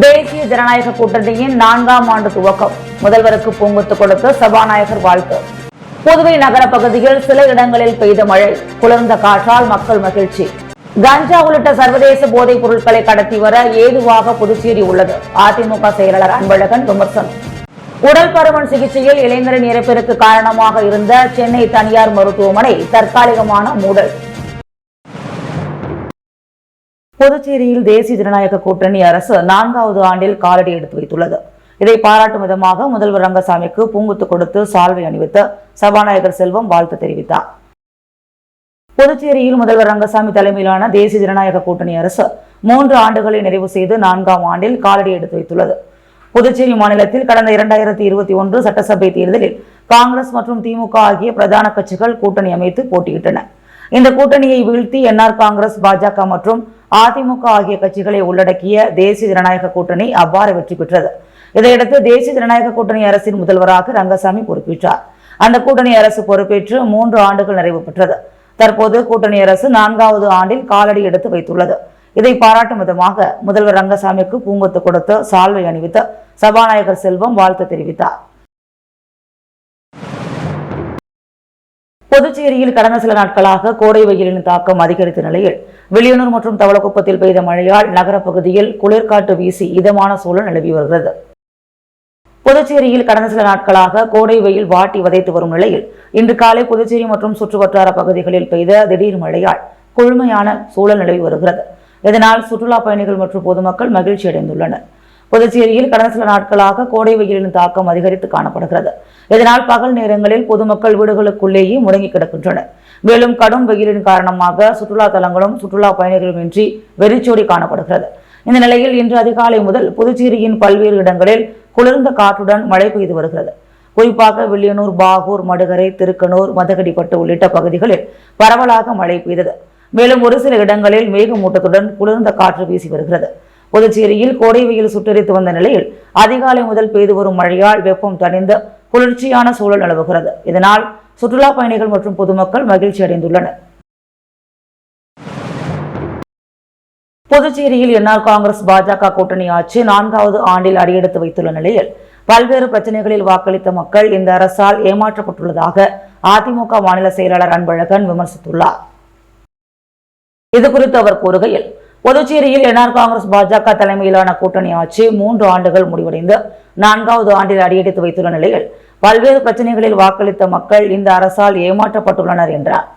தேசிய ஜனநாயக கூட்டணியின் 4ஆம் ஆண்டு துவக்கம். முதல்வருக்கு பூங்கொத்து கொடுத்து சபாநாயகர் வாழ்த்து. புதுவை நகர பகுதியில் சில இடங்களில் பெய்த மழை, குளிர்ந்த காற்றால் மக்கள் மகிழ்ச்சி. கஞ்சா உள்ளிட்ட சர்வதேச போதைப் பொருட்களை கடத்தி வர ஏதுவாக புதுச்சேரி உள்ளது. அதிமுக செயலாளர் அன்பழகன் விமர்சனம். உடல் பருமன் சிகிச்சையில் இளைஞரின் இறப்பிற்கு காரணமாக இருந்த சென்னை தனியார் மருத்துவமனை தற்காலிகமான மூடல். புதுச்சேரியில் தேசிய ஜனநாயக கூட்டணி அரசு 4வது ஆண்டில் காலடி எடுத்து வைத்துள்ளது. இதை பாராட்டும் விதமாக முதல்வர் ரங்கசாமிக்கு பூங்குத்து கொடுத்து சால்வை அணிவித்து சபாநாயகர் செல்வம் வாழ்த்து தெரிவித்தார். புதுச்சேரியில் முதல்வர் ரங்கசாமி தலைமையிலான தேசிய ஜனநாயக கூட்டணி அரசு 3 ஆண்டுகளை நிறைவு செய்து 4ஆம் ஆண்டில் காலடி எடுத்து வைத்துள்ளது. புதுச்சேரி மாநிலத்தில் கடந்த 2021 சட்டசபை தேர்தலில் காங்கிரஸ் மற்றும் திமுக ஆகிய பிரதான கட்சிகள் கூட்டணி அமைத்து போட்டியிட்டன. இந்த கூட்டணியை வீழ்த்தி என்ஆர் காங்கிரஸ், பாஜக மற்றும் அதிமுக ஆகிய கட்சிகளை உள்ளடக்கிய தேசிய ஜனநாயக கூட்டணி அவ்வாறு வெற்றி பெற்றது. இதையடுத்து தேசிய ஜனநாயக கூட்டணி அரசின் முதல்வராக ரங்கசாமி பொறுப்பேற்றார். அந்த கூட்டணி அரசு பொறுப்பேற்று 3 ஆண்டுகள் நிறைவு பெற்றது. தற்போது கூட்டணி அரசு 4வது ஆண்டில் காலடி எடுத்து வைத்துள்ளது. இதை பாராட்டும் விதமாக முதல்வர் ரங்கசாமிக்கு பூங்கொத்து கொடுத்து சால்வை அணிவித்து சபாநாயகர் செல்வம் வாழ்த்து தெரிவித்தார். புதுச்சேரியில் கடந்த சில நாட்களாக கோடை வெயிலின் தாக்கம் அதிகரித்த நிலையில் வில்லியனூர் மற்றும் தவளக்குப்பத்தில் பெய்த மழையால் நகர பகுதியில் குளிர்காற்று வீசி இதமான சூழல் நிலவி வருகிறது. புதுச்சேரியில் கடந்த சில நாட்களாக கோடை வெயில் வாட்டி வதைத்து வரும் நிலையில் இன்று காலை புதுச்சேரி மற்றும் சுற்றுவட்டார பகுதிகளில் பெய்த திடீர் மழையால் குளுமையான சூழல் நிலவி வருகிறது. இதனால் சுற்றுலா பயணிகள் மற்றும் பொதுமக்கள் மகிழ்ச்சி அடைந்துள்ளனர். புதுச்சேரியில் கடந்த சில நாட்களாக கோடை வெயிலின் தாக்கம் அதிகரித்து காணப்படுகிறது. இதனால் பகல் நேரங்களில் பொதுமக்கள் வீடுகளுக்குள்ளேயே முடங்கி கிடக்கின்றனர். மேலும் கடும் வெயிலின் காரணமாக சுற்றுலா தலங்களும் சுற்றுலா பயணிகளும் இன்றி வெறிச்சோடி காணப்படுகிறது. இந்த நிலையில் இன்று அதிகாலை முதல் புதுச்சேரியின் பல்வேறு இடங்களில் குளிர்ந்த காற்றுடன் மழை பெய்து வருகிறது. குறிப்பாக வில்லியனூர், பாகூர், மடுகரை, திருக்கனூர், மதகடிப்பட்டு உள்ளிட்ட பகுதிகளில் பரவலாக மழை பெய்தது. மேலும் ஒரு சில இடங்களில் மேகமூட்டத்துடன் குளிர்ந்த காற்று வீசி வருகிறது. புதுச்சேரியில் கோடை வெயில் சுட்டரித்து வந்த நிலையில் அதிகாலை முதல் பெய்து வரும் மழையால் வெப்பம் தணிந்து குளிர்ச்சியான சூழல் நிலவுகிறது. இதனால் சுற்றுலா பயணிகள் மற்றும் பொதுமக்கள் மகிழ்ச்சி அடைந்துள்ளனர். புதுச்சேரியில் என்ஆர் காங்கிரஸ், பாஜக கூட்டணி ஆட்சி 4வது ஆண்டில் அடியெடுத்து வைத்துள்ள நிலையில் பல்வேறு பிரச்சனைகளில் வாக்களித்த மக்கள் இந்த அரசால் ஏமாற்றப்பட்டுள்ளதாக அதிமுக மாநில செயலாளர் அன்பழகன் விமர்சித்துள்ளார். இதுகுறித்து அவர் கூறுகையில், புதுச்சேரியில் என்ஆர் காங்கிரஸ், பாஜக தலைமையிலான கூட்டணி ஆட்சி 3 ஆண்டுகள் முடிவடைந்து 4வது ஆண்டில் அடியெடுத்து வைத்துள்ள நிலையில் பல்வேறு பிரச்சனைகளில் வாக்களித்த மக்கள் இந்த அரசால் ஏமாற்றப்பட்டுள்ளனர் என்றார்.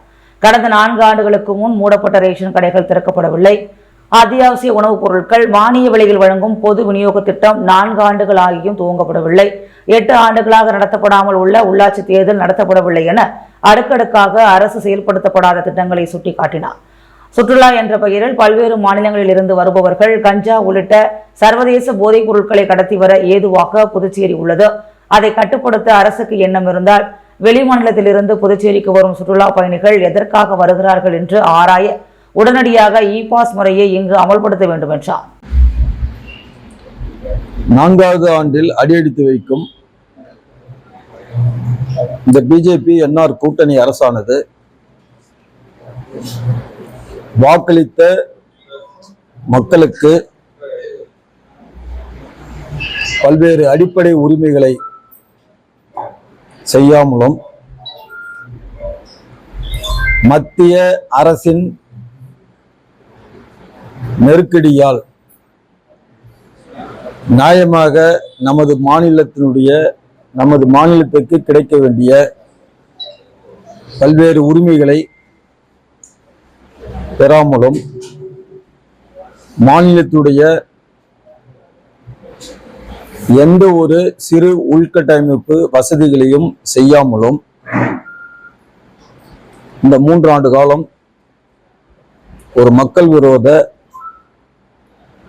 கடந்த 4 ஆண்டுகளுக்கு முன் மூடப்பட்ட ரேஷன் கடைகள் திறக்கப்படவில்லை. அத்தியாவசிய உணவுப் பொருட்கள் மானிய விலையில் வழங்கும் பொது விநியோக திட்டம் 4 ஆண்டுகள் ஆகியும் துவங்கப்படவில்லை. 8 ஆண்டுகளாக நடத்தப்படாமல் உள்ள உள்ளாட்சி தேர்தல் நடத்தப்படவில்லை என அடுக்கடுக்காக அரசு செயல்படுத்தப்படாத திட்டங்களை சுட்டிக்காட்டினார். சுற்றுலா என்ற பெயரில் பல்வேறு மாநிலங்களில் இருந்து வருபவர்கள் கஞ்சா உள்ளிட்ட சர்வதேச போதைப் பொருட்களை கடத்தி வர ஏதுவாக புதுச்சேரி உள்ளது. அதை கட்டுப்படுத்த அரசுக்கு எண்ணம் இருந்தால் வெளிமாநிலத்திலிருந்து புதுச்சேரிக்கு வரும் சுற்றுலா பயணிகள் எதற்காக வருகிறார்கள் என்று ஆராய உடனடியாக இ-பாஸ் முறையை இங்கு அமல்படுத்த வேண்டும் என்றார். 4வது ஆண்டில் அடியெடுத்து வைக்கும் இந்த பிஜேபி என்ஆர் கூட்டணி அரசானது வாக்களித்த மக்களுக்கு பல்வேறு அடிப்படை உரிமைகளை செய்யாமலும் மத்திய அரசின் நெருக்கடியால் நியாயமாக நமது மாநிலத்துக்கு கிடைக்க வேண்டிய பல்வேறு உரிமைகளை பெறாமலும் மாநிலத்துடைய எந்த ஒரு சிறு உள்கட்டமைப்பு வசதிகளையும் செய்யாமலும் இந்த 3 ஆண்டு காலம் ஒரு மக்கள் விரோத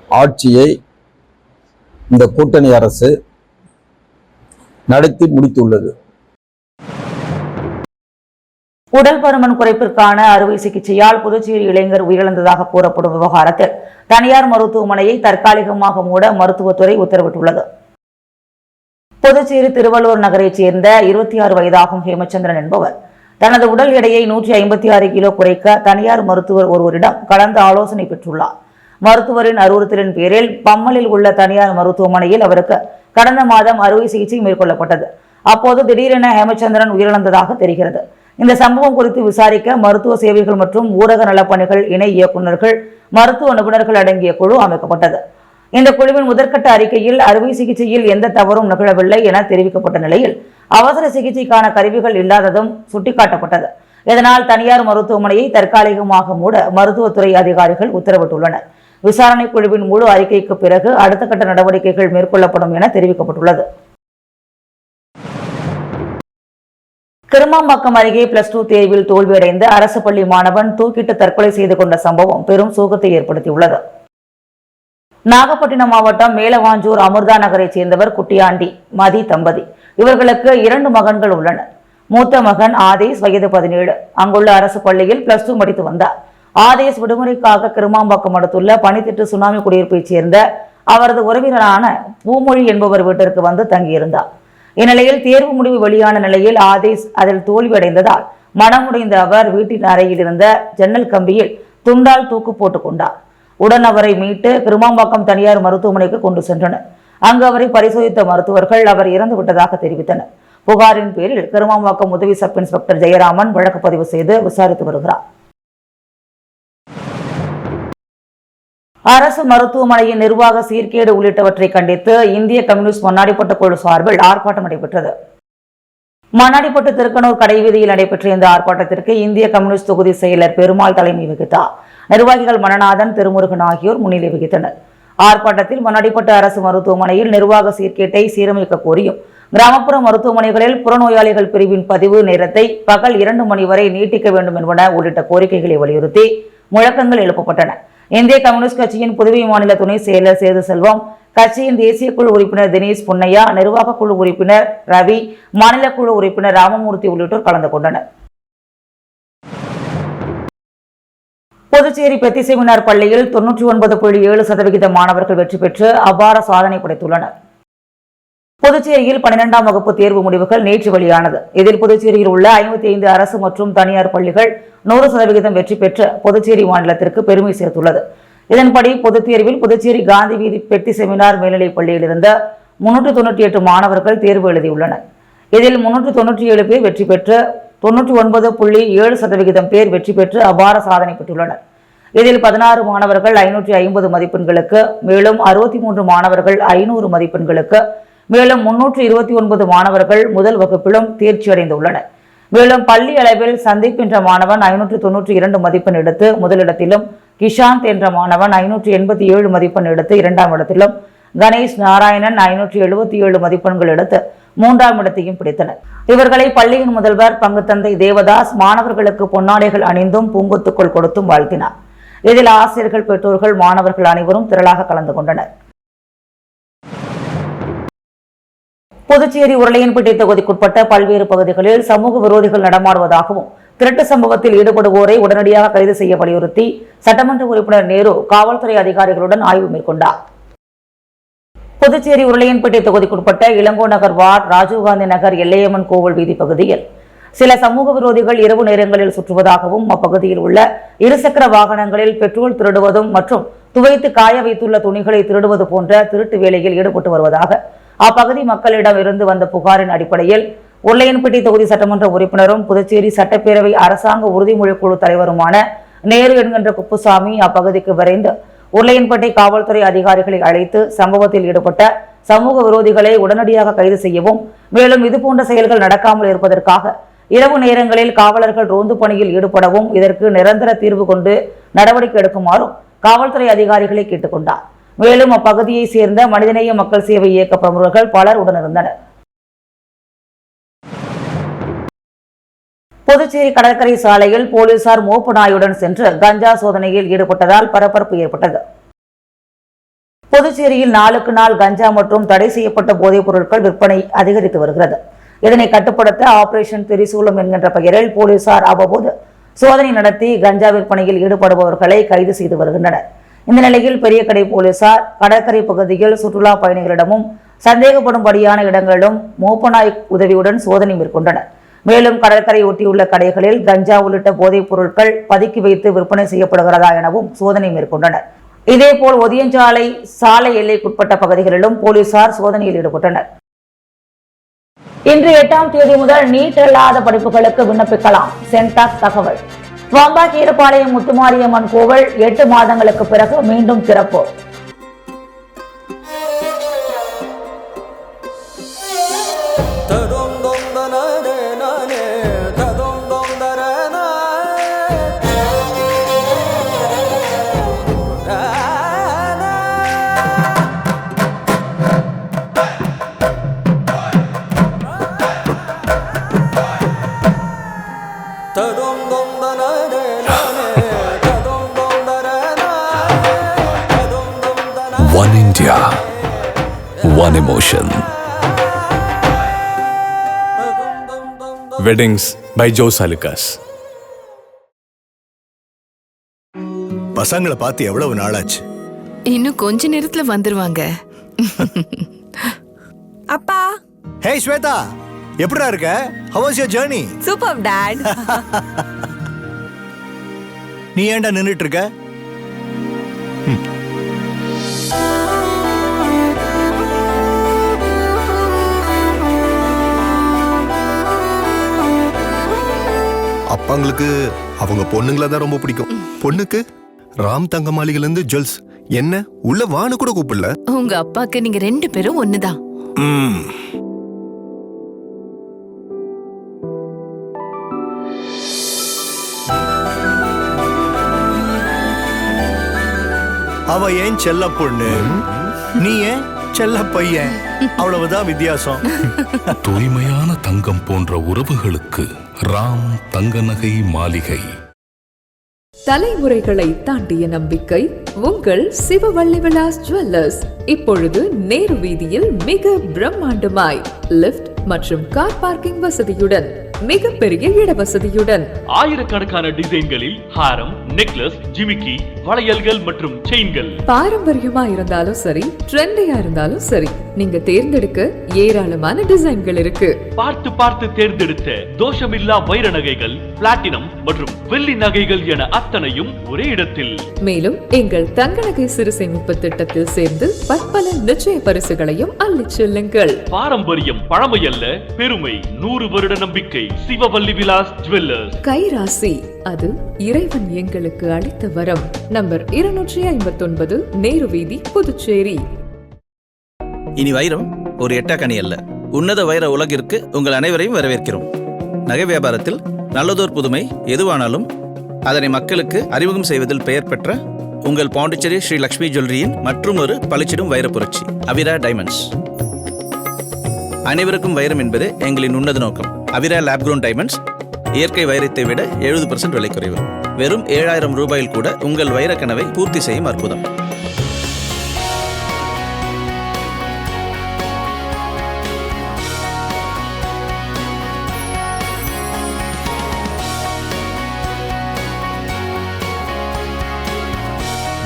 ஆட்சியை இந்த கூட்டணி அரசு நடத்தி முடித்துள்ளது. உடல் பருமன் குறைப்பிற்கான அறுவை சிகிச்சையால் புதுச்சேரி இளைஞர் உயிரிழந்ததாக கூறப்படும் விவகாரத்தில் தனியார் மருத்துவமனையை தற்காலிகமாக மூட மருத்துவத்துறை உத்தரவிட்டுள்ளது. புதுச்சேரி திருவள்ளூர் நகரைச் சேர்ந்த 26 வயதாகும் ஹேமச்சந்திரன் என்பவர் தனது உடல் எடையை 156 கிலோ குறைக்க தனியார் மருத்துவர் ஒருவரிடம் கலந்து ஆலோசனை பெற்றுள்ளார். மருத்துவரின் அறிவுறுத்தலின் பேரில் பம்மலில் உள்ள தனியார் மருத்துவமனையில் அவருக்கு கடந்த மாதம் அறுவை சிகிச்சை மேற்கொள்ளப்பட்டது. அப்போது திடீரென ஹேமச்சந்திரன் உயிரிழந்ததாக தெரிகிறது. இந்த சம்பவம் குறித்து விசாரிக்க மருத்துவ சேவைகள் மற்றும் ஊரக நலப்பணிகள் இணை இயக்குநர்கள், மருத்துவ நிபுணர்கள் அடங்கிய குழு அமைக்கப்பட்டது. இந்த குழுவின் முதற்கட்ட அறிக்கையில் அறுவை சிகிச்சையில் எந்த தவறும் நிகழவில்லை என தெரிவிக்கப்பட்ட நிலையில் அவசர சிகிச்சைக்கான கருவிகள் இல்லாததும் சுட்டிக்காட்டப்பட்டது. இதனால் தனியார் மருத்துவமனையை தற்காலிகமாக மூட மருத்துவத்துறை அதிகாரிகள் உத்தரவிட்டுள்ளனர். விசாரணை குழுவின் முழு அறிக்கைக்கு பிறகு அடுத்த கட்ட நடவடிக்கைகள் மேற்கொள்ளப்படும் என தெரிவிக்கப்பட்டுள்ளது. கிருமாம்பாக்கம் அருகே +2 தேர்வில் தோல்வியடைந்த அரசு பள்ளி மாணவன் தூக்கிட்டு தற்கொலை செய்து கொண்ட சம்பவம் பெரும் சோகத்தை ஏற்படுத்தியுள்ளது. நாகப்பட்டினம் மாவட்டம் மேலவாஞ்சூர் அமிர்தா நகரைச் சேர்ந்தவர் குட்டியாண்டி மதி தம்பதி. இவர்களுக்கு 2 மகன்கள் உள்ளனர். மூத்த மகன் ஆதேஷ் வயது 17. அங்குள்ள அரசு பள்ளியில் +2 படித்து வந்தார். ஆதேஷ் விடுமுறைக்காக கிருமாம்பாக்கம் அடுத்துள்ள பனித்திட்டு சுனாமி குடியிருப்பைச் சேர்ந்த அவரது உறவினரான பூமொழி என்பவர் வீட்டிற்கு வந்து தங்கியிருந்தார். இந்நிலையில் தேர்வு முடிவு வெளியான நிலையில் ஆதேஷ் அதில் தோல்வியடைந்ததால் மனமுடைந்த அவர் வீட்டின் அறையில் இருந்த ஜன்னல் கம்பியில் துண்டால் தூக்கு போட்டுக் கொண்டார். உடன் அவரை மீட்டு கிருமாம்பாக்கம் தனியார் மருத்துவமனைக்கு கொண்டு சென்றனர். அங்கு அவரை பரிசோதித்த மருத்துவர்கள் அவர் இறந்து விட்டதாக தெரிவித்தனர். புகாரின் பேரில் கிருமாம்பாக்கம் உதவி சப் இன்ஸ்பெக்டர் ஜெயராமன் வழக்கு பதிவு செய்து விசாரித்து வருகிறார். அரசு மருத்துவமனையின் நிர்வாக சீர்கேடு உள்ளிட்டவற்றை கண்டித்து இந்திய கம்யூனிஸ்ட் மண்ணாடிப்பட்டு குழு சார்பில் ஆர்ப்பாட்டம் நடைபெற்றது. மண்ணாடிப்பட்டு திருக்கனூர் கடைவீதியில் நடைபெற்ற இந்த ஆர்ப்பாட்டத்திற்கு இந்திய கம்யூனிஸ்ட் தொகுதி செயலர் பெருமாள் தலைமை வகித்தார். நிர்வாகிகள் மணநாதன், திருமுருகன் ஆகியோர் முன்னிலை வகித்தனர். ஆர்ப்பாட்டத்தில் மண்ணாடிப்பட்டு அரசு மருத்துவமனையில் நிர்வாக சீர்கேட்டை சீரமைக்க கோரியும் கிராமப்புற மருத்துவமனைகளில் புறநோயாளிகள் பிரிவின் பதிவு நேரத்தை பகல் 2 மணி வரை நீட்டிக்க வேண்டும் என்பன உள்ளிட்ட கோரிக்கைகளை வலியுறுத்தி முழக்கங்கள் எழுப்பப்பட்டன. இந்திய கம்யூனிஸ்ட் கட்சியின் புதுவை மாநில துணை செயலர் சேது செல்வம், கட்சியின் தேசிய குழு உறுப்பினர் தினேஷ் புன்னையா, நிர்வாக குழு உறுப்பினர் ரவி, மாநில குழு உறுப்பினர் ராமமூர்த்தி உள்ளிட்டோர் கலந்து கொண்டனர். புதுச்சேரி பெத்தி செமினார் பள்ளியில் 99.7% மாணவர்கள் வெற்றி பெற்று அபார சாதனை படைத்துள்ளனர். புதுச்சேரியில் 12ஆம் வகுப்பு தேர்வு முடிவுகள் நேற்று வெளியானது. இதில் புதுச்சேரியில் உள்ள 55 அரசு மற்றும் தனியார் பள்ளிகள் 100% வெற்றி பெற்று புதுச்சேரி மாநிலத்திற்கு பெருமை சேர்த்துள்ளது. இதன்படி பொதுத் தேர்வில் புதுச்சேரி காந்தி வீதி பெத்தி செமினார் மேல்நிலைப் பள்ளியில் இருந்த 398 மாணவர்கள் தேர்வு எழுதியுள்ளனர். இதில் 397 பேர் வெற்றி பெற்று 99.7% பேர் வெற்றி பெற்று அபார சாதனை பெற்றுள்ளனர். இதில் 16 மாணவர்கள் 550 மதிப்பெண்களுக்கு, மேலும் 63 மாணவர்கள் 500 மதிப்பெண்களுக்கு, மேலும் 329 மாணவர்கள் முதல் வகுப்பிலும் தேர்ச்சி அடைந்துள்ளனர். மேலும் பள்ளி அளவில் சந்தீப் என்ற மாணவன் 592 மதிப்பெண் எடுத்து முதலிடத்திலும், கிஷாந்த் என்ற மாணவன் 587 மதிப்பெண் எடுத்து 2ஆம் இடத்திலும், கணேஷ் நாராயணன் 577 மதிப்பெண்கள் எடுத்து 3ஆம் இடத்தையும் பிடித்தனர். இவர்களை பள்ளியின் முதல்வர் பங்குத்தந்தை தேவதாஸ் மாணவர்களுக்கு பொன்னாடைகள் அணிந்தும் பூங்கொத்துக்கள் கொடுத்தும் வாழ்த்தினார். இதில் ஆசிரியர்கள், பெற்றோர்கள், மாணவர்கள் அனைவரும் திரளாக கலந்து கொண்டனர். புதுச்சேரி உருளையன்பேட்டை தொகுதிக்குட்பட்ட பல்வேறு பகுதிகளில் சமூக விரோதிகள் நடமாடுவதாகவும் திருட்டு சம்பவத்தில் ஈடுபடுவோரை உடனடியாக கைது செய்ய வலியுறுத்தி சட்டமன்ற உறுப்பினர் நேரு காவல்துறை அதிகாரிகளுடன் ஆய்வு மேற்கொண்டார். புதுச்சேரி உருளையன்பேட்டை தொகுதிக்குட்பட்ட இளங்கோ நகர் வார்டு, ராஜீவ்காந்தி நகர், எல்லையம்மன் கோவில் வீதி பகுதியில் சில சமூக விரோதிகள் இரவு நேரங்களில் சுற்றுவதாகவும் அப்பகுதியில் உள்ள இருசக்கர வாகனங்களில் பெட்ரோல் திருடுவதும் மற்றும் துவைத்து காய வைத்துள்ள துணிகளை திருடுவது போன்ற திருட்டு வேலையில் ஈடுபட்டு வருவதாக அப்பகுதி மக்களிடம் இருந்து வந்த புகாரின் அடிப்படையில் உருளையன்பேட்டை தொகுதி சட்டமன்ற உறுப்பினரும் புதுச்சேரி சட்டப்பேரவை அரசாங்க உறுதிமொழி குழு தலைவருமான நேரு என்கின்ற குப்புசாமி அப்பகுதிக்கு விரைந்து உருளையன்பேட்டை காவல்துறை அதிகாரிகளை அழைத்து சம்பவத்தில் ஈடுபட்ட சமூக விரோதிகளை உடனடியாக கைது செய்யவும், மேலும் இதுபோன்ற செயல்கள் நடக்காமல் இருப்பதற்காக இரவு நேரங்களில் காவலர்கள் ரோந்து பணியில் ஈடுபடவும், இதற்கு நிரந்தர தீர்வு கொண்டு நடவடிக்கை எடுக்குமாறும் காவல்துறை அதிகாரிகளை கேட்டுக்கொண்டார். மேலும் அப்பகுதியை சேர்ந்த மனிதநேய மக்கள் சேவை இயக்க பிரமுகர்கள் பலர் உடனிருந்தனர். புதுச்சேரி கடற்கரை சாலையில் போலீசார் மோப்பு நாயுடன் சென்று கஞ்சா சோதனையில் ஈடுபட்டதால் பரபரப்பு ஏற்பட்டது. புதுச்சேரியில் நாளுக்கு நாள் கஞ்சா மற்றும் தடை செய்யப்பட்ட போதைப் பொருட்கள் விற்பனை அதிகரித்து வருகிறது. இதனை கட்டுப்படுத்த ஆபரேஷன் திரிசூலம் என்கின்ற பெயரில் போலீசார் அவ்வப்போது சோதனை நடத்தி கஞ்சா விற்பனையில் ஈடுபடுபவர்களை கைது செய்து வருகின்றனர். இந்த நிலையில் பெரிய கடை போலீசார் கடற்கரை பகுதியில் சுற்றுலா பயணிகளிடமும் சந்தேகப்படும்படியான இடங்களிலும் மோப்பநாய் உதவியுடன் சோதனை மேற்கொண்டனர். மேலும் கடற்கரை ஒட்டியுள்ள கடைகளில் கஞ்சா உள்ளிட்ட போதைப் பொருட்கள் பதுக்கி வைத்து விற்பனை செய்யப்படுகிறதா எனவும் சோதனை மேற்கொண்டனர். இதேபோல் ஒதியஞ்சாலை சாலை எல்லைக்குட்பட்ட பகுதிகளிலும் போலீசார் சோதனையில் ஈடுபட்டனர். இன்று 8ஆம் தேதி முதல் நீட் அல்லாத படிப்புகளுக்கு விண்ணப்பிக்கலாம். சென்டாக் தகவல். வம்பா கீரப்பாளையம் முத்துமாரியம்மன் கோவில் 8 மாதங்களுக்கு பிறகு மீண்டும் திறப்பு. One India, one emotion. Weddings by Joe Salukas. பசங்களை பார்த்து எவ்வளவு நாளாச்சு? இன்னும் கொஞ்ச நேரத்துல வந்துருவாங்க. அப்பா. Hey ஸ்வேதா, எப்படிடா இருக்க? How was your journey? Superb dad. நீ ஏன்டா நின்னுட்டு இருக்க? அப்பாங்களுக்கு அவங்க பொண்ணுங்கள தான் ரொம்ப பிடிக்கும். பொண்ணுக்கு ராம் தங்க மாளிகைல இருந்து ஜுவல்ஸ். என்ன உள்ள வான்னு கூட கூப்பிடல. உங்க அப்பாக்கு நீங்க 2 பேரும் ஒண்ணுதான். அவ ஏன் செல்ல பொண்ணு, நீ ஏன் செல்ல பையன், அவ்வளவுதான் வித்தியாசம். தூய்மையான தங்கம் போன்ற உறவுகளுக்கு ராம் தங்க நகை மாளிகை. தலைமுறைகளை தாண்டிய நம்பிக்கை உங்கள் சிவவள்ளி விலாஸ் ஜுவல்லர்ஸ். இப்பொழுது நேரு வீதியில் மிக பிரம்மாண்டமாய் லிஃப்ட் மற்றும் கார் பார்க்கிங் வசதியுடன், மிகப்பெரிய இட வசதியுடன், ஆயிரக்கணக்கான டிசைன்களில் ஹாரம், நெக்லஸ், ஜிமிக்கி, வளையல்கள் மற்றும் செயின்கள். பாரம்பரியமா இருந்தாலும் சரி, ட்ரெண்டியா இருந்தாலும் சரி, நீங்க தேர்ந்தெடுக்க ஏராளமான டிசைன்கள் இருக்கு. பார்த்து பார்த்து தேர்ந்தெடுத்த தோஷமில்லா வைர நகைகள், பிளாட்டினம் மற்றும் வெள்ளி நகைகள் என அத்தனையும் ஒரே இடத்தில். மேலும் எங்கள் தங்க நகை சிறு சேமிப்பு திட்டத்தில் சேர்ந்து பற்பல நிச்சய பரிசுகளையும் அள்ளிச் செல்லுங்கள். பாரம்பரியம் பழமையல்ல, பெருமை. 100 வருட நம்பிக்கை. சிவவள்ளி விலாஸ் ஜுவல்லர்ஸ். கைராசி, அது இறைவன் எங்களுக்கு அளித்த வரம். நம்பர் 259, நேரு வீதி, புதுச்சேரி. இனி வைரம் ஒரு எட்டாக்கனி அல்ல, உன்னத வைர உலகிற்கு உங்கள் அனைவரையும் வரவேற்கிறோம். நகை வியாபாரத்தில் நல்லதோர் புதுமை எதுவானாலும் அதனை மக்களுக்கு அறிமுகம் செய்வதில் பெயர் பெற்ற உங்கள் பாண்டிச்சேரி ஸ்ரீ லக்ஷ்மி ஜுவல்லரியின் மற்றும் ஒரு பளிச்சிடும் வைர புரட்சி அவிரா டைமண்ட்ஸ். அனைவருக்கும் வைரம் என்பது எங்களின் உன்னத நோக்கம். அவிரா லேப் க்ரோன் டைமண்ட்ஸ் இயற்கை வைரத்தை விட 70% விலை குறைவு. வெறும் 7000 ரூபாயில் கூட உங்கள் வைர கனவை பூர்த்தி செய்யும் அற்புதம்.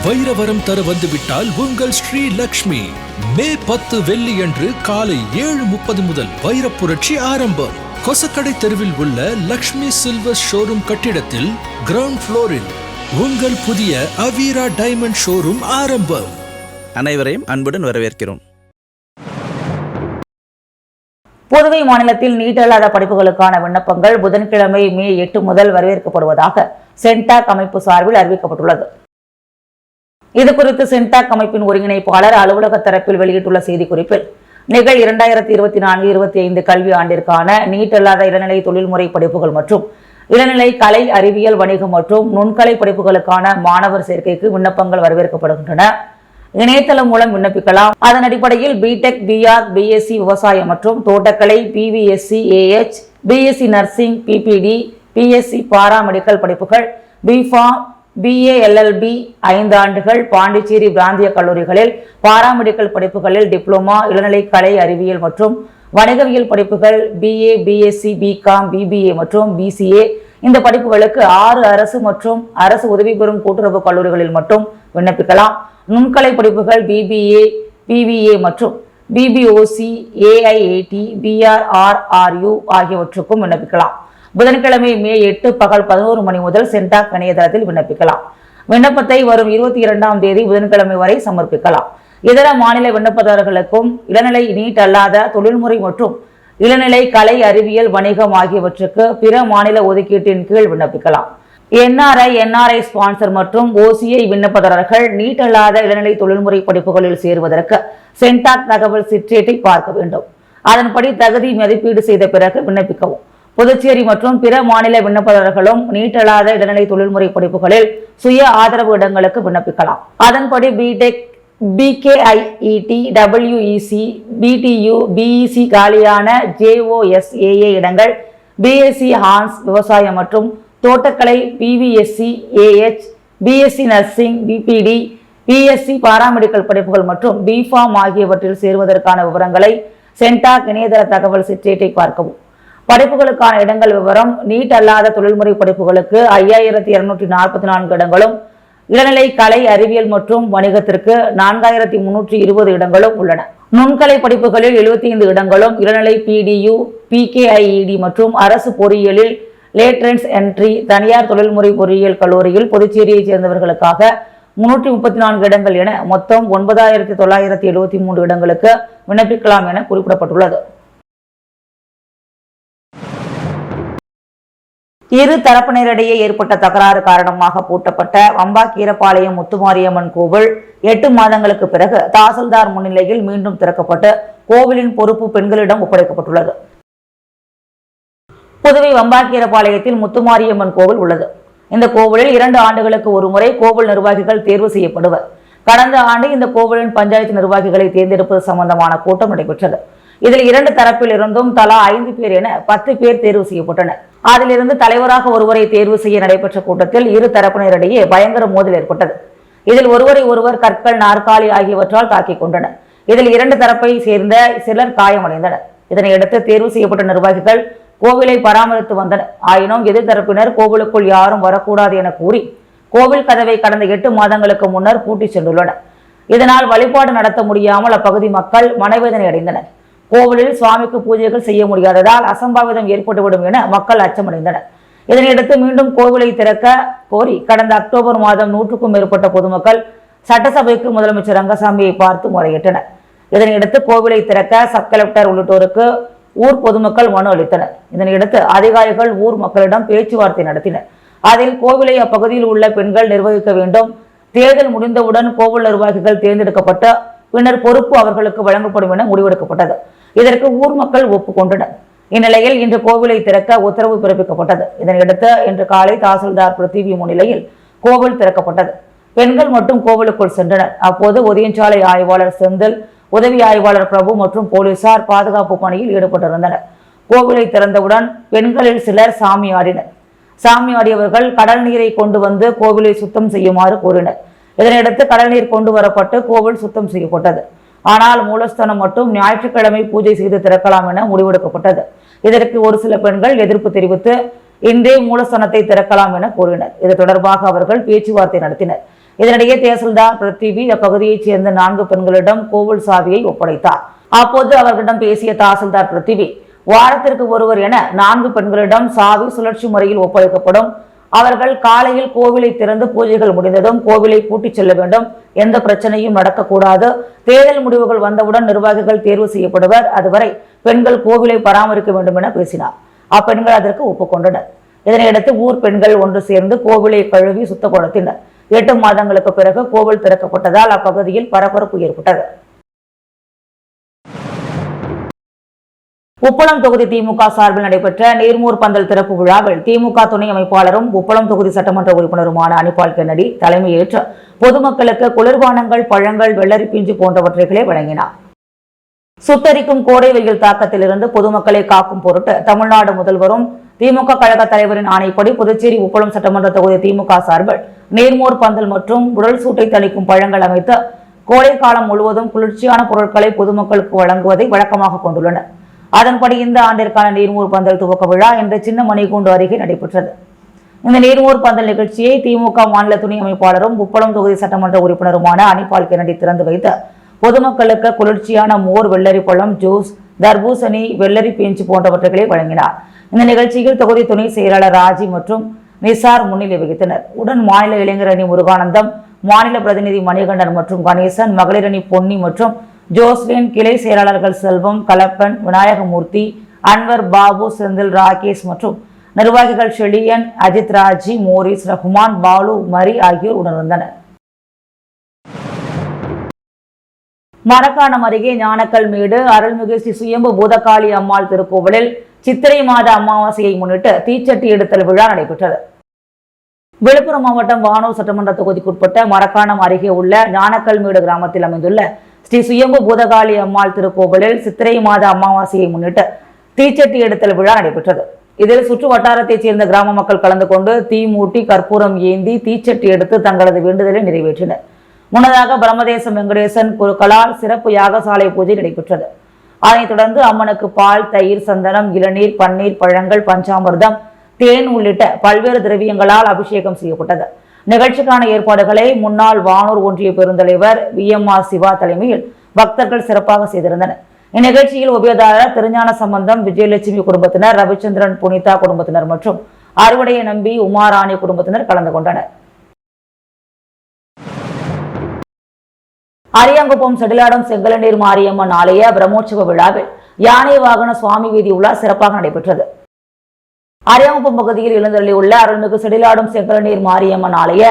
வைரவரம் தர வந்துவிட்டால் உங்கள் ஸ்ரீ லக்ஷ்மி. மே 10 வெள்ளியன்று காலை 7:30 முதல் வைரப்புரட்சி ஆரம்பம். கொசக்கடை தெருவில் உள்ள லக்ஷ்மி சில்வர் ஷோரூம் கட்டிடத்தில் கிரவுண்ட் ஃப்ளோரில் உங்கள் புதிய அவிரா டைமண்ட் ஷோரூம் ஆரம்பம். அனைவரையும் அன்புடன் வரவேற்கிறோம். புதுவை மாநிலத்தில் நீட் அல்லாத படிப்புகளுக்கான விண்ணப்பங்கள் புதன்கிழமை மே 8 முதல் வரவேற்கப்படுவதாக சென்டாக் அமைப்பு சார்பில் அறிவிக்கப்பட்டுள்ளது. இதுகுறித்து சென்டாக் அமைப்பின் ஒருங்கிணைப்பாளர் அலுவலக தரப்பில் வெளியிட்டுள்ள செய்திக்குறிப்பில், நிகழ் 2024-25 கல்வி ஆண்டிற்கான நீட் அல்லாத இளநிலை தொழில்முறை படிப்புகள் மற்றும் இளநிலை கலை, அறிவியல், வணிகம் மற்றும் நுண்கலை படிப்புகளுக்கான மாணவர் சேர்க்கைக்கு விண்ணப்பங்கள் வரவேற்கப்படுகின்றன. இணையதளம் மூலம் விண்ணப்பிக்கலாம். அதன் அடிப்படையில் பிடெக், பிஆர், பிஎஸ்சி விவசாயம் மற்றும் தோட்டக்கலை, BVSc, AH, BSc nursing, BPT, BSc paramedical படிப்புகள், பிஃபார்ம், BA LLB 5 ஆண்டுகள் பாண்டிச்சேரி பிராந்திய கல்லூரிகளில் பாராமெடிக்கல் படிப்புகளில் டிப்ளமா, இளநிலை கலை, அறிவியல் மற்றும் வணிகவியல் படிப்புகள், BA, BSc, BCom, BBA மற்றும் BCA இந்த படிப்புகளுக்கு 6 அரசு மற்றும் அரசு உதவி பெறும் கூட்டுறவு கல்லூரிகளில் மட்டும் விண்ணப்பிக்கலாம். நுண்கலை படிப்புகள் BBA, PVA மற்றும் BBOC, AIAT, BRRRU ஆகியவற்றுக்கும் விண்ணப்பிக்கலாம். புதன்கிழமை மே 8 பகல் 11 மணி முதல் சென்டாக் இணையதளத்தில் விண்ணப்பிக்கலாம். விண்ணப்பத்தை வரும் 22ஆம் தேதி புதன்கிழமை வரை சமர்ப்பிக்கலாம். இதர மாநில விண்ணப்பதாரர்களுக்கும் இளநிலை நீட் அல்லாத தொழில்முறை மற்றும் இளநிலை கலை அறிவியல் வணிகம் ஆகியவற்றுக்கு பிற மாநில ஒதுக்கீட்டின் கீழ் விண்ணப்பிக்கலாம். NRI ஸ்பான்சர் மற்றும் OCI விண்ணப்பதாரர்கள் நீட் அல்லாத இளநிலை தொழில்முறை படிப்புகளில் சேருவதற்கு சென்டாக் தகவல் சிற்றேட்டை பார்க்க வேண்டும். அதன்படி தகுதி மதிப்பீடு செய்த பிறகு விண்ணப்பிக்கவும். புதுச்சேரி மற்றும் பிற மாநில விண்ணப்பதாரர்களும் நீட் அல்லாத இளநிலை தொழில்முறை படிப்புகளில் சுய ஆதரவு இடங்களுக்கு விண்ணப்பிக்கலாம். அதன்படி BTech, BKIET, WEC, BTU, BEC காலியான JOSAA இடங்கள், BSc ஹான்ஸ் விவசாயம் மற்றும் தோட்டக்கலை, PVSc, AH, BSc nursing, BPD, PSc paramedical படிப்புகள் மற்றும் BPharm ஆகியவற்றில் சேருவதற்கான விவரங்களை சென்டாக் இணையதள தகவல் சிற்றேட்டை பார்க்கவும். படிப்புகளுக்கான இடங்கள் விவரம்: நீட் அல்லாத தொழில்முறை படிப்புகளுக்கு 5244 இடங்களும், இளநிலை கலை அறிவியல் மற்றும் வணிகத்திற்கு 4320 இடங்களும் உள்ளன. நுண்கலை படிப்புகளில் 75 இடங்களும், இளநிலை PDU, PKIED மற்றும் அரசு பொறியியலில் லேட்ரன்ஸ் என்ட்ரி தனியார் தொழில்முறை பொறியியல் கல்லூரியில் புதுச்சேரியைச் சேர்ந்தவர்களுக்காக 334 இடங்கள் என மொத்தம் 9973 இடங்களுக்கு விண்ணப்பிக்கலாம் என குறிப்பிடப்பட்டுள்ளது. இரு தரப்பினரிடையே ஏற்பட்ட தகராறு காரணமாக பூட்டப்பட்ட வம்பாக்கீரபாளையம் முத்துமாரியம்மன் கோவில் 8 மாதங்களுக்கு பிறகு தாசில்தார் முன்னிலையில் மீண்டும் திறக்கப்பட்டு கோவிலின் பொறுப்பு பெண்களிடம் ஒப்படைக்கப்பட்டுள்ளது. புதுவை வம்பாக்கீரபாளையத்தில் முத்துமாரியம்மன் கோவில் உள்ளது. இந்த கோவிலில் 2 ஆண்டுகளுக்கு ஒரு முறை கோவில் நிர்வாகிகள் தேர்வு செய்யப்படுவர். கடந்த ஆண்டு இந்த கோவிலின் பஞ்சாயத்து நிர்வாகிகளை தேர்ந்தெடுப்பது சம்பந்தமான கூட்டம் நடைபெற்றது. இதில் 2 தரப்பில் இருந்தும் தலா 5 பேர் என 10 பேர் தேர்வு செய்யப்பட்டனர். அதிலிருந்து தலைவராக ஒருவரை தேர்வு செய்ய நடைபெற்ற கூட்டத்தில் இரு தரப்பினரிடையே பயங்கர மோதல் ஏற்பட்டது. இதில் ஒருவரை ஒருவர் கற்கள், நாற்காலி ஆகியவற்றால் தாக்கிக் கொண்டனர். இதில் 2 தரப்பை சேர்ந்த சிலர் காயமடைந்தனர். இதனையடுத்து தேர்வு செய்யப்பட்ட நிர்வாகிகள் கோவிலை பராமரித்து வந்தனர். ஆயினும் எதிர்த்தரப்பினர் கோவிலுக்குள் யாரும் வரக்கூடாது என கூறி கோவில் கதவை கடந்த 8 மாதங்களுக்கு முன்னர் பூட்டி சென்றுள்ளனர். இதனால் வழிபாடு நடத்த முடியாமல் அப்பகுதி மக்கள் மனவேதனை அடைந்தனர். கோவிலில் சுவாமிக்கு பூஜைகள் செய்ய முடியாததால் அசம்பாவிதம் ஏற்பட்டுவிடும் என மக்கள் அச்சமடைந்தனர். இதனையடுத்து மீண்டும் கோவிலை திறக்க கோரி கடந்த அக்டோபர் மாதம் 100க்கும் மேற்பட்ட பொதுமக்கள் சட்டசபைக்கு முதலமைச்சர் ரங்கசாமியை பார்த்து முறையிட்டனர். இதனையடுத்து கோவிலை திறக்க சப் கலெக்டர் உள்ளிட்டோருக்கு ஊர் பொதுமக்கள் மனு அளித்தனர். இதனையடுத்து அதிகாரிகள் ஊர் மக்களிடம் பேச்சுவார்த்தை நடத்தினர். அதில் கோவிலை அப்பகுதியில் உள்ள பெண்கள் நிர்வகிக்க வேண்டும், தேர்தல் முடிந்தவுடன் கோவில் நிர்வாகிகள் தேர்ந்தெடுக்கப்பட்ட பின்னர் பொறுப்பு அவர்களுக்கு வழங்கப்படும் என முடிவெடுக்கப்பட்டது. இதற்கு ஊர் மக்கள் ஒப்புக்கொண்டனர். இந்நிலையில் இன்று கோவிலை திறக்க உத்தரவு பிறப்பிக்கப்பட்டது. இதனையடுத்து இன்று காலை தாசில்தார் பிருத்திவி முன்னிலையில் கோவில் திறக்கப்பட்டது. பெண்கள் மட்டும் கோவிலுக்குள் சென்றனர். அப்போது ஒதியஞ்சாலை ஆய்வாளர் செந்தில், உதவி ஆய்வாளர் பிரபு மற்றும் போலீசார் பாதுகாப்பு பணியில் ஈடுபட்டிருந்தனர். கோவிலை திறந்தவுடன் பெண்களில் சிலர் சாமி ஆடினர். சாமி ஆடியவர்கள் கடல் நீரை கொண்டு வந்து கோவிலை சுத்தம் செய்யுமாறு கூறினர். இதனையடுத்து கடல் நீர் கொண்டு வரப்பட்டு கோவில் சுத்தம் செய்யப்பட்டது. ஆனால் மூலஸ்தானம் மட்டும் ஞாயிற்றுக்கிழமை பூஜை செய்து திறக்கலாம் என முடிவெடுக்கப்பட்டது. இதற்கு ஒரு சில பெண்கள் எதிர்ப்பு தெரிவித்து இன்றே மூலஸ்தானத்தை திறக்கலாம் என கூறினர். இது தொடர்பாக அவர்கள் பேச்சுவார்த்தை நடத்தினர். இதனிடையே தேசில்தார் பிருத்திவி அப்பகுதியைச் சேர்ந்த 4 பெண்களிடம் கோவில் சாவியை ஒப்படைத்தார். அப்போது அவர்களிடம் பேசிய தாசில்தார் பிருத்திவி, வாரத்திற்கு ஒருவர் என 4 பெண்களிடம் சாவி சுழற்சி முறையில் ஒப்படைக்கப்படும். அவர்கள் காலையில் கோவிலை திறந்து பூஜைகள் முடிந்ததும் கோவிலை பூட்டிச் செல்ல வேண்டும். எந்த பிரச்சனையும் நடக்கக்கூடாது. தேர்தல் முடிவுகள் வந்தவுடன் நிர்வாகிகள் தேர்வு செய்யப்படுவர். அதுவரை பெண்கள் கோவிலை பராமரிக்க வேண்டும் என பேசினார். அப்பெண்கள் அதற்கு ஒப்புக்கொண்டனர். இதனையடுத்து ஊர் பெண்கள் ஒன்று சேர்ந்து கோவிலை கழுவி சுத்தப்படுத்தினர். 8 மாதங்களுக்கு பிறகு கோவில் திறக்கப்பட்டதால் அப்பகுதியில் பரபரப்பு ஏற்பட்டது. உப்பளம் தொகுதி திமுக சார்பில் நடைபெற்ற நீர்மூர் பந்தல் திறப்பு விழாவில் திமுக துணை அமைப்பாளரும் உப்பளம் தொகுதி சட்டமன்ற உறுப்பினருமான அனிபால் கென்னடி தலைமையேற்று பொதுமக்களுக்கு குளிர்பானங்கள், பழங்கள், வெள்ளரி பிஞ்சு போன்றவற்றைகளை வழங்கினார். சுட்டரிக்கும் கோடை வெயில் தாக்கத்திலிருந்து பொதுமக்களை காக்கும் பொருட்டு தமிழ்நாடு முதல்வரும் திமுக கழக தலைவரின் ஆணைப்படி புதுச்சேரி உப்பளம் சட்டமன்ற தொகுதி திமுக சார்பில் நீர்மோர் பந்தல் மற்றும் உடல் சூட்டை தணிக்கும் பழங்கள் அமைத்து கோடை காலம் முழுவதும் குளிர்ச்சியான பொருட்களை பொதுமக்களுக்கு வழங்குவதை வழக்கமாக கொண்டுள்ளனர். அதன்படி இந்த ஆண்டிற்கான நீர்மூர் பந்தல் துவக்க விழா இன்று சின்ன மணிக்கூண்டு அருகே நடைபெற்றது. இந்த நீர்மூர் பந்தல் நிகழ்ச்சியை திமுக மாநில துணை அமைப்பாளரும் உப்பளம் தொகுதி சட்டமன்ற உறுப்பினருமான அனிபால் கென்னடி திறந்து வைத்து பொதுமக்களுக்கு குளிர்ச்சியான மோர், வெள்ளரி பழம், ஜூஸ், தர்பூசணி, வெள்ளரி பிஞ்சு போன்றவற்றை வழங்கினார். இந்த நிகழ்ச்சியில் தொகுதி துணை செயலாளர் ராஜி மற்றும் நிசார் முன்னிலை வகித்தனர். உடன் மாநில இளைஞர் அணி முருகானந்தம், மாநில பிரதிநிதி மணிகண்டன் மற்றும் கணேசன், மகளிர் அணி பொன்னி மற்றும் ஜோஸ்லின், கிளை செயலாளர்கள் செல்வம், கலப்பன், விநாயகமூர்த்தி, அன்வர், பாபு, செந்தில், ராகேஷ் மற்றும் நிர்வாகிகள் ஷெலியன், அஜித் ராஜி, மோரிஸ், ரஹ்மான், பாலு, மரி ஆகியோர் உணர்ந்தனர். மரக்காணம் அருகே ஞானக்கல் மேடு அருள்மிகு ஸ்ரீ சுயம்பு பூதகாளி அம்மாள் திருக்கோவிலில் சித்திரை மாத அமாவாசையை முன்னிட்டு தீச்சட்டி எடுத்தல் விழா நடைபெற்றது. விழுப்புரம் மாவட்டம் வானூர் சட்டமன்ற தொகுதிக்குட்பட்ட மரக்காணம் அருகே உள்ள ஞானக்கல் மேடு கிராமத்தில் அமைந்துள்ள ஸ்ரீ சுயம்பு பூதகாளி அம்மாள் திருக்கோவிலில் சித்திரை மாத அமாவாசையை முன்னிட்டு தீச்சட்டி எடுத்தல் விழா நடைபெற்றது. இதில் சுற்று வட்டாரத்தைச் சேர்ந்த கிராம மக்கள் கலந்து கொண்டு தீ மூட்டி கற்பூரம் ஏந்தி தீச்சட்டி எடுத்து தங்களது வேண்டுதலை நிறைவேற்றினர். முன்னதாக பிரம்மதேசம் வெங்கடேசன் குருக்களால் சிறப்பு யாகசாலை பூஜை நடைபெற்றது. அதனைத் தொடர்ந்து அம்மனுக்கு பால், தயிர், சந்தனம், இளநீர், பன்னீர், பழங்கள், பஞ்சாமிர்தம், தேன் உள்ளிட்ட பல்வேறு திரவியங்களால் அபிஷேகம் செய்யப்பட்டது. நிகழ்ச்சிக்கான ஏற்பாடுகளை முன்னாள் வானூர் ஒன்றிய பெருந்தலைவர் VMR சிவா தலைமையில் பக்தர்கள் சிறப்பாக செய்திருந்தனர். இந்நிகழ்ச்சியில் உபயதாரர் திருஞான சம்பந்தம், விஜயலட்சுமி குடும்பத்தினர், ரவிச்சந்திரன், புனிதா குடும்பத்தினர் மற்றும் அறுவடைய நம்பி, உமாராணி குடும்பத்தினர் கலந்து கொண்டனர். அரியாங்குப்பம் செடிலாடம் செங்கலநீர் மாரியம்மன் ஆலய பிரம்மோற்சவ விழாவில் யானை வாகன சுவாமி வீதி உலா சிறப்பாக நடைபெற்றது. அரியாங்குப்பம் பகுதியில் எழுந்தருளியுள்ள அருள்மிகு செடிலாடும் செங்கலநீர் மாரியம்மன் ஆலய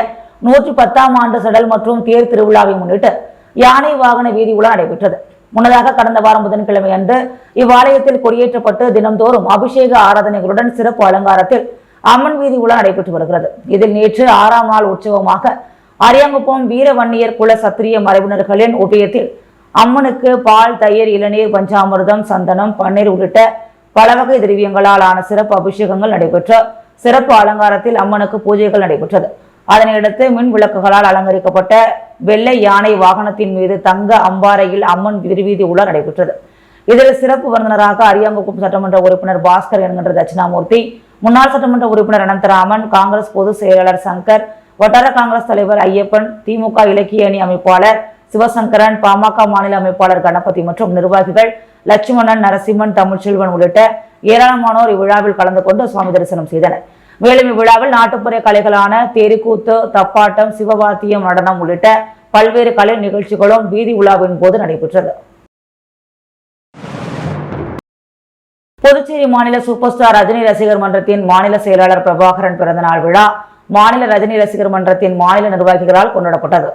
110ஆம் ஆண்டு செடல் மற்றும் தேர் திருவிழாவை முன்னிட்டு யானை வாகன வீதி உலா நடைபெற்றது. முன்னதாக கடந்த வாரம் புதன்கிழமை அன்று இவ்வாலயத்தில் கொடியேற்றப்பட்டு தினந்தோறும் அபிஷேக ஆராதனைகளுடன் சிறப்பு அலங்காரத்தில் அம்மன் வீதி உலா நடைபெற்று வருகிறது. இதில் நேற்று 6ஆம் நாள் உற்சவமாக அரியாங்குப்பம் வீரவன்னியர் குல சத்திரிய மரபினர்களின் உபயத்தில் அம்மனுக்கு பால், தயிர், இளநீர், பஞ்சாமிர்தம், சந்தனம், பன்னீர் உள்ளிட்ட பல வகை திரவியங்களால் ஆன சிறப்பு அபிஷேகங்கள் நடைபெற்ற சிறப்பு அலங்காரத்தில் அம்மனுக்கு பூஜைகள் நடைபெற்றது. அதனையடுத்து மின் விளக்குகளால் அலங்கரிக்கப்பட்ட வெள்ளை யானை வாகனத்தின் மீது தங்க அம்பாறையில் அம்மன் திருவீதி உலா நடைபெற்றது. இதில் சிறப்பு விருந்தினராக அரியாங்குப்பம் சட்டமன்ற உறுப்பினர் பாஸ்கர் என்கின்ற தட்சிணாமூர்த்தி, முன்னாள் சட்டமன்ற உறுப்பினர் அனந்தராமன், காங்கிரஸ் பொதுச் செயலாளர் சங்கர், வட்டார காங்கிரஸ் தலைவர் ஐயப்பன், திமுக இலக்கிய அணி அமைப்பாளர் சிவசங்கரன், பாமக மாநில அமைப்பாளர் கணபதி மற்றும் நிர்வாகிகள் லட்சுமணன், நரசிம்மன், தமிழ்ச்செல்வன் உள்ளிட்ட ஏராளமானோர் இவ்விழாவில் கலந்து கொண்டு சுவாமி தரிசனம் செய்தனர். மேலும் இவ்விழாவில் நாட்டுப்புற கலைகளான தேரிக்கூத்து, தப்பாட்டம், சிவவாத்தியம், நடனம் உள்ளிட்ட பல்வேறு கலை நிகழ்ச்சிகளும் வீதி உலாவின் போது நடைபெற்றது. புதுச்சேரி மாநில சூப்பர் ஸ்டார் ரஜினி ரசிகர் மன்றத்தின் மாநில செயலாளர் பிரபாகரன் பிறந்தநாள் விழா மாநில ரஜினி ரசிகர் மன்றத்தின் மாநில நிர்வாகிகளால் கொண்டாடப்பட்டது.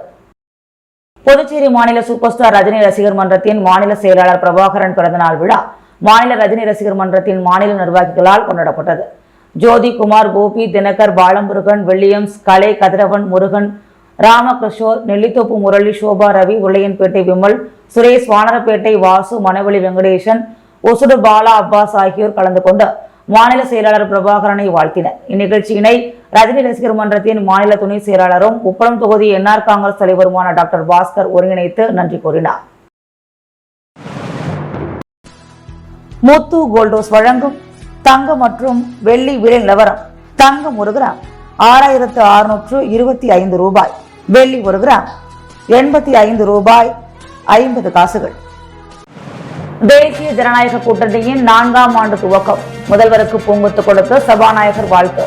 புதுச்சேரி மாநில சூப்பர் ஸ்டார் ரஜினி ரசிகர் மன்றத்தின் மாநில செயலாளர் பிரபாகரன் பிறந்தநாள் விழா மாநில ரஜினி ரசிகர் மன்றத்தின் மாநில நிர்வாகிகளால் கொண்டாடப்பட்டது. ஜோதி குமார், கோபி, தினகர், பாலமுருகன், வில்லியம்ஸ், கலை, கதிரவன், முருகன், ராமகிருஷ்ணோர், நெல்லித்தோப்பு முரளி, சோபா ரவி, உருளையன்பேட்டை விமல், சுரேஷ், வானரப்பேட்டை வாசு, மணவெளி வெங்கடேசன், ஒசுடு பாலா அப்பாஸ் ஆகியோர் கலந்து கொண்டு மாநில செயலாளர் பிரபாகரனை வாழ்த்தினர். இந்நிகழ்ச்சியினை ரஜினி ரசிகர் மன்றத்தின் மாநில துணை செயலாளரும் உப்பளம் தொகுதி NR காங்கிரஸ் தலைவருமான டாக்டர் பாஸ்கர் ஒருங்கிணைத்து நன்றி கூறினார். முத்து கோல்டோஸ் வழங்கும் தங்க மற்றும் வெள்ளி விலை நிலவரம். தங்கம் 1 கிராம் 6625 ரூபாய், வெள்ளி 1 கிராம் 85 ரூபாய் 50 காசுகள். தேசிய ஜனநாயக கூட்டணியின் 4ஆம் ஆண்டு துவக்கம். முதல்வருக்கு பூங்கொத்து கொடுத்து சபாநாயகர் வாழ்த்து.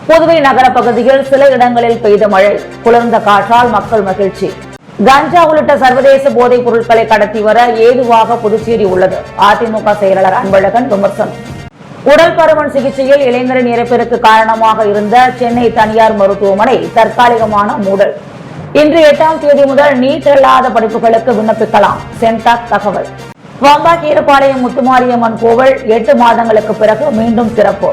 புதுவை நகர பகுதியில் சில இடங்களில் பெய்த மழை, குளிர்ந்த காற்றால் மக்கள் மகிழ்ச்சி. கஞ்சா உள்ளிட்ட சர்வதேச போதைப் பொருட்களை கடத்தி வர ஏதுவாக புதுச்சேரி உள்ளது. அதிமுக செயலாளர் அன்பழகன் விமர்சனம். உடல் பருமன் சிகிச்சையில் இளைஞரின் இறப்பிற்கு காரணமாக இருந்த சென்னை தனியார் மருத்துவமனை தற்காலிகமான மூடல். இன்று 8ஆம் தேதி முதல் நீட் அல்லாத படிப்புகளுக்கு விண்ணப்பிக்கலாம். சென்டாக் தகவல். வம்பாக்கீரபாளையம் முத்துமாரியம்மன் கோவில் 8 மாதங்களுக்கு பிறகு மீண்டும் திறப்பு.